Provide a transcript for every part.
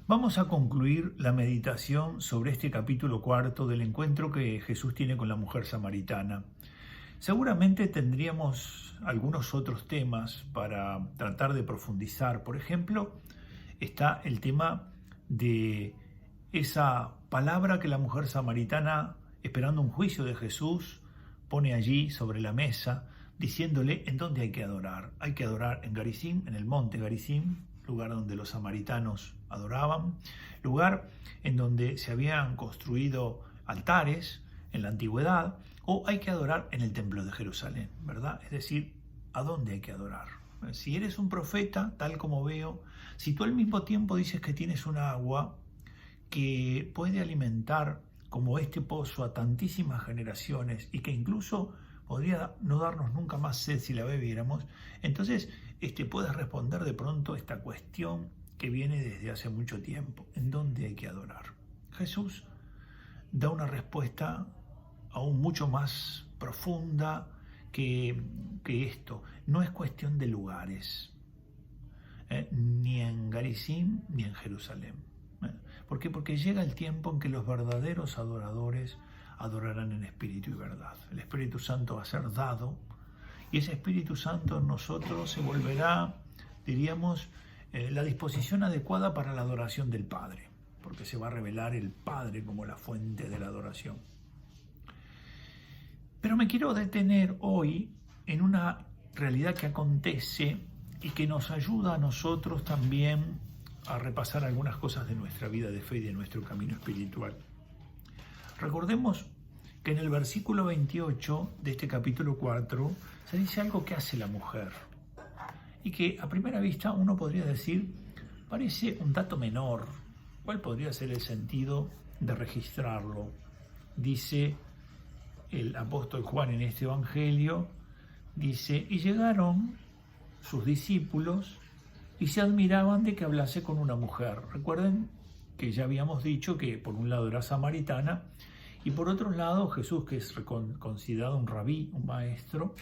Vamos a concluir la meditación sobre este capítulo cuarto del encuentro que Jesús tiene con la mujer samaritana. Seguramente tendríamos algunos otros temas para tratar de profundizar. Por ejemplo, está el tema de esa palabra que la mujer samaritana, esperando un juicio de Jesús, pone allí sobre la mesa, diciéndole en dónde hay que adorar. Hay que adorar en Garizim, en el monte Garizim, lugar donde los samaritanos adoraban, lugar en donde se habían construido altares en la antigüedad, o hay que adorar en el templo de Jerusalén, ¿verdad? Es decir, ¿a dónde hay que adorar? Si eres un profeta, tal como veo, si tú al mismo tiempo dices que tienes una agua que puede alimentar como este pozo a tantísimas generaciones y que incluso podría no darnos nunca más sed si la bebiéramos, entonces puedes responder de pronto esta cuestión que viene desde hace mucho tiempo. ¿En dónde hay que adorar? Jesús da una respuesta aún mucho más profunda que esto. No es cuestión de lugares, ni en Garizim ni en Jerusalén. ¿Por qué? Porque llega el tiempo en que los verdaderos adoradores adorarán en espíritu y verdad. El Espíritu Santo va a ser dado y ese Espíritu Santo en nosotros se volverá, diríamos, la disposición adecuada para la adoración del Padre, porque se va a revelar el Padre como la fuente de la adoración. Pero me quiero detener hoy en una realidad que acontece y que nos ayuda a nosotros también a repasar algunas cosas de nuestra vida de fe y de nuestro camino espiritual. Recordemos que en el versículo 28 de este capítulo 4 se dice algo que hace la mujer y que a primera vista uno podría decir parece un dato menor. ¿Cuál podría ser el sentido de registrarlo? Dice el apóstol Juan en este evangelio, dice, y llegaron sus discípulos y se admiraban de que hablase con una mujer. Recuerden que ya habíamos dicho que por un lado era samaritana y por otro lado Jesús, que es considerado un rabí, un maestro,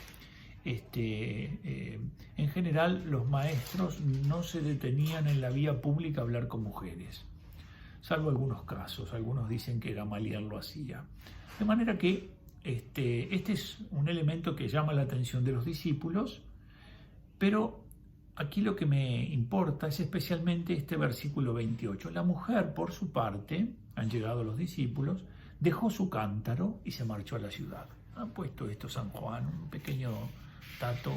en general los maestros no se detenían en la vía pública a hablar con mujeres, salvo algunos casos. Algunos dicen que Gamaliel lo hacía. De manera que este es un elemento que llama la atención de los discípulos, pero aquí lo que me importa es especialmente este versículo 28. La mujer, por su parte, han llegado los discípulos, dejó su cántaro y se marchó a la ciudad. Ha puesto esto San Juan, un pequeño dato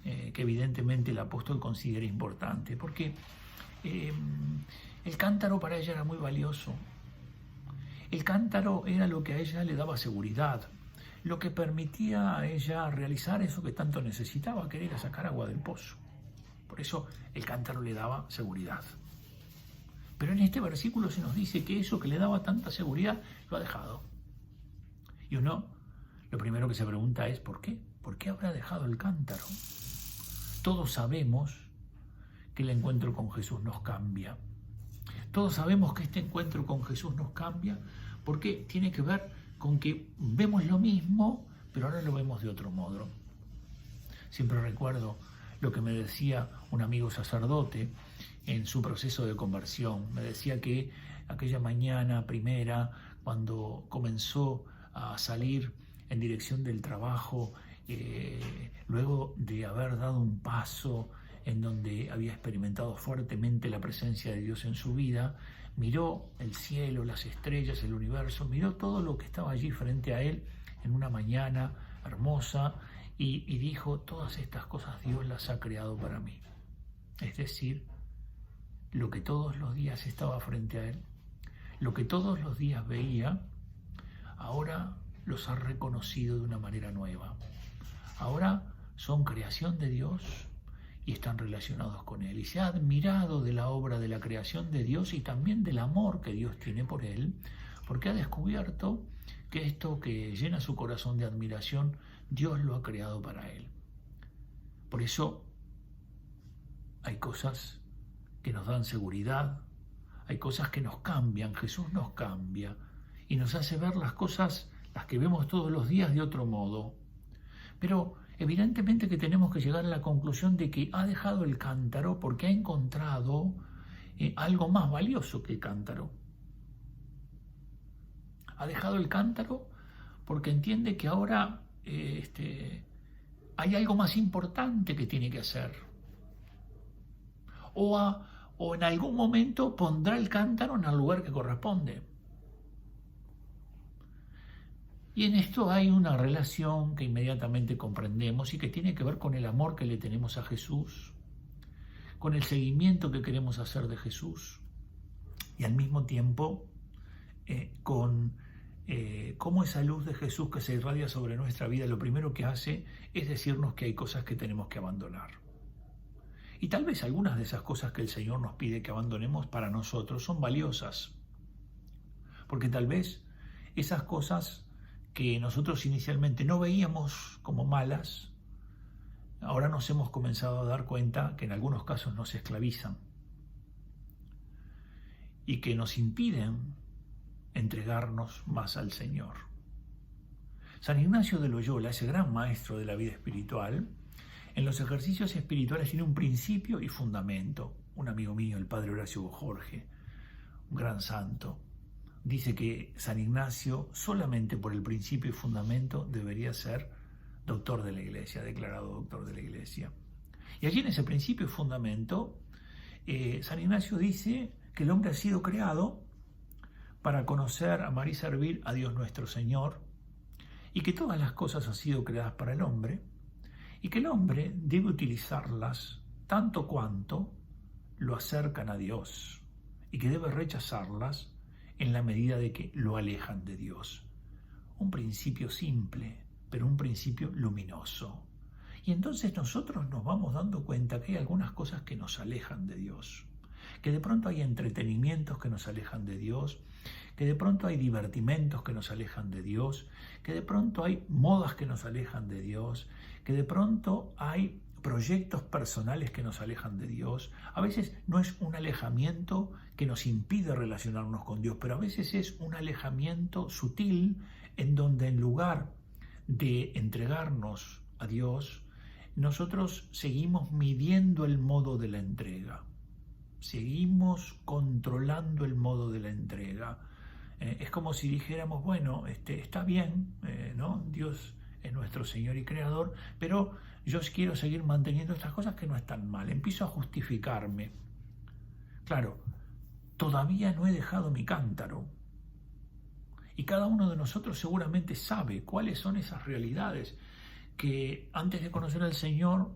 que evidentemente el apóstol considera importante, porque el cántaro para ella era muy valioso. El cántaro era lo que a ella le daba seguridad, lo que permitía a ella realizar eso que tanto necesitaba, que era sacar agua del pozo. Por eso el cántaro le daba seguridad. Pero en este versículo se nos dice que eso que le daba tanta seguridad lo ha dejado. Y uno, lo primero que se pregunta es ¿por qué? ¿Por qué habrá dejado el cántaro? Todos sabemos que el encuentro con Jesús nos cambia. Todos sabemos que este encuentro con Jesús nos cambia porque tiene que ver con que vemos lo mismo, pero ahora lo vemos de otro modo. Siempre recuerdo lo que me decía un amigo sacerdote en su proceso de conversión. Me decía que aquella mañana primera, cuando comenzó a salir en dirección del trabajo, luego de haber dado un paso en donde había experimentado fuertemente la presencia de Dios en su vida, miró el cielo, las estrellas, el universo, miró todo lo que estaba allí frente a él en una mañana hermosa y dijo, todas estas cosas Dios las ha creado para mí. Es decir, lo que todos los días estaba frente a él, lo que todos los días veía, ahora los ha reconocido de una manera nueva. Ahora son creación de Dios y están relacionados con Él. Y se ha admirado de la obra de la creación de Dios y también del amor que Dios tiene por Él, porque ha descubierto que esto que llena su corazón de admiración, Dios lo ha creado para Él. Por eso hay cosas que nos dan seguridad, hay cosas que nos cambian, Jesús nos cambia y nos hace ver las cosas, las que vemos todos los días, de otro modo. Pero evidentemente que tenemos que llegar a la conclusión de que ha dejado el cántaro porque ha encontrado algo más valioso que el cántaro. Ha dejado el cántaro porque entiende que ahora hay algo más importante que tiene que hacer. O en algún momento pondrá el cántaro en el lugar que corresponde. Y en esto hay una relación que inmediatamente comprendemos y que tiene que ver con el amor que le tenemos a Jesús, con el seguimiento que queremos hacer de Jesús y al mismo tiempo con cómo esa luz de Jesús que se irradia sobre nuestra vida lo primero que hace es decirnos que hay cosas que tenemos que abandonar. Y tal vez algunas de esas cosas que el Señor nos pide que abandonemos para nosotros son valiosas, porque tal vez esas cosas que nosotros inicialmente no veíamos como malas, ahora nos hemos comenzado a dar cuenta que en algunos casos nos esclavizan y que nos impiden entregarnos más al Señor. San Ignacio de Loyola, ese gran maestro de la vida espiritual, en los ejercicios espirituales tiene un principio y fundamento. Un amigo mío, el padre Horacio Jorge, un gran santo, dice que San Ignacio solamente por el principio y fundamento debería ser doctor de la Iglesia, declarado doctor de la Iglesia. Y allí en ese principio y fundamento, San Ignacio dice que el hombre ha sido creado para conocer, amar y servir a Dios nuestro Señor, y que todas las cosas han sido creadas para el hombre, y que el hombre debe utilizarlas tanto cuanto lo acercan a Dios, y que debe rechazarlas en la medida de que lo alejan de Dios. Un principio simple, pero un principio luminoso. Y entonces nosotros nos vamos dando cuenta que hay algunas cosas que nos alejan de Dios, que de pronto hay entretenimientos que nos alejan de Dios, que de pronto hay divertimentos que nos alejan de Dios, que de pronto hay modas que nos alejan de Dios, que de pronto hay proyectos personales que nos alejan de Dios. A veces no es un alejamiento que nos impide relacionarnos con Dios, pero a veces es un alejamiento sutil en donde en lugar de entregarnos a Dios, nosotros seguimos midiendo el modo de la entrega, seguimos controlando el modo de la entrega. Es como si dijéramos, bueno, está bien, ¿no? Dios es nuestro Señor y Creador, pero yo quiero seguir manteniendo estas cosas que no están mal. Empiezo a justificarme. Claro, todavía no he dejado mi cántaro. Y cada uno de nosotros seguramente sabe cuáles son esas realidades que antes de conocer al Señor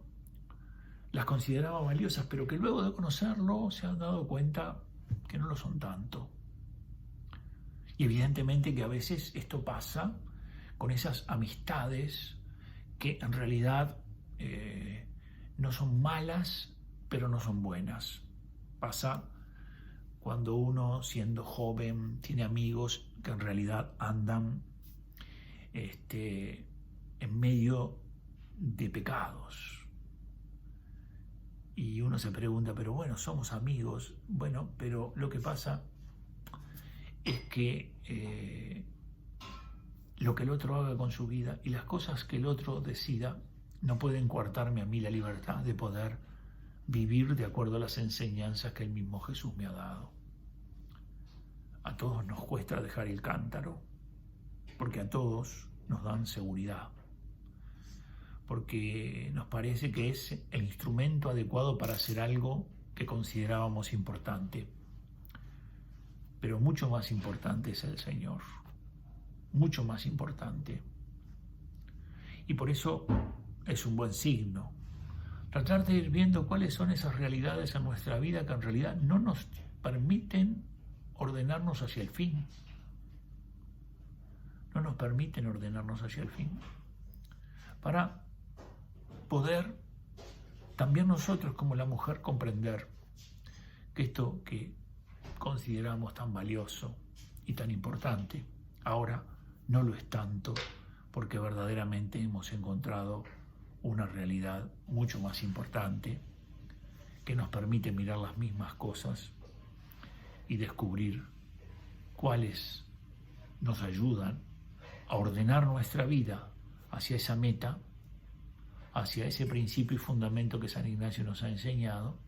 las consideraba valiosas, pero que luego de conocerlo se han dado cuenta que no lo son tanto. Y evidentemente que a veces esto pasa con esas amistades que en realidad no son malas, pero no son buenas. Pasa cuando uno, siendo joven, tiene amigos que en realidad andan en medio de pecados. Y uno se pregunta, pero bueno, somos amigos. Bueno, pero lo que pasa es que lo que el otro haga con su vida y las cosas que el otro decida no pueden coartarme a mí la libertad de poder vivir de acuerdo a las enseñanzas que el mismo Jesús me ha dado. A todos nos cuesta dejar el cántaro, porque a todos nos dan seguridad, porque nos parece que es el instrumento adecuado para hacer algo que considerábamos importante. Pero mucho más importante es el Señor, mucho más importante. Y por eso es un buen signo tratar de ir viendo cuáles son esas realidades en nuestra vida que en realidad no nos permiten ordenarnos hacia el fin. No nos permiten ordenarnos hacia el fin. Para poder también nosotros como la mujer comprender que esto que consideramos tan valioso y tan importante, ahora no lo es tanto, porque verdaderamente hemos encontrado una realidad mucho más importante que nos permite mirar las mismas cosas y descubrir cuáles nos ayudan a ordenar nuestra vida hacia esa meta, hacia ese principio y fundamento que San Ignacio nos ha enseñado,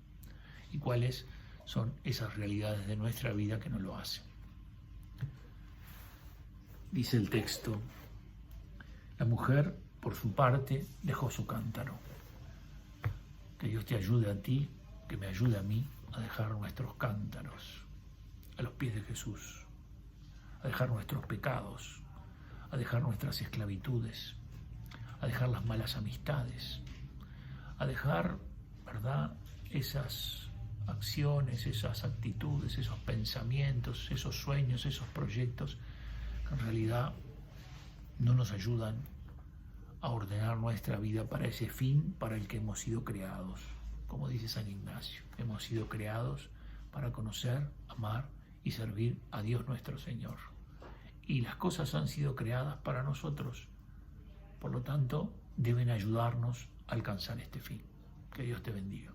y cuáles son esas realidades de nuestra vida que no lo hacen. Dice el texto, la mujer, por su parte, dejó su cántaro. Que Dios te ayude a ti, que me ayude a mí a dejar nuestros cántaros a los pies de Jesús, a dejar nuestros pecados, a dejar nuestras esclavitudes, a dejar las malas amistades, a dejar, ¿verdad?, esas acciones, esas actitudes, esos pensamientos, esos sueños, esos proyectos que en realidad no nos ayudan a ordenar nuestra vida para ese fin para el que hemos sido creados. Como dice San Ignacio, hemos sido creados para conocer, amar y servir a Dios nuestro Señor. Y las cosas han sido creadas para nosotros, por lo tanto, deben ayudarnos a alcanzar este fin. Que Dios te bendiga.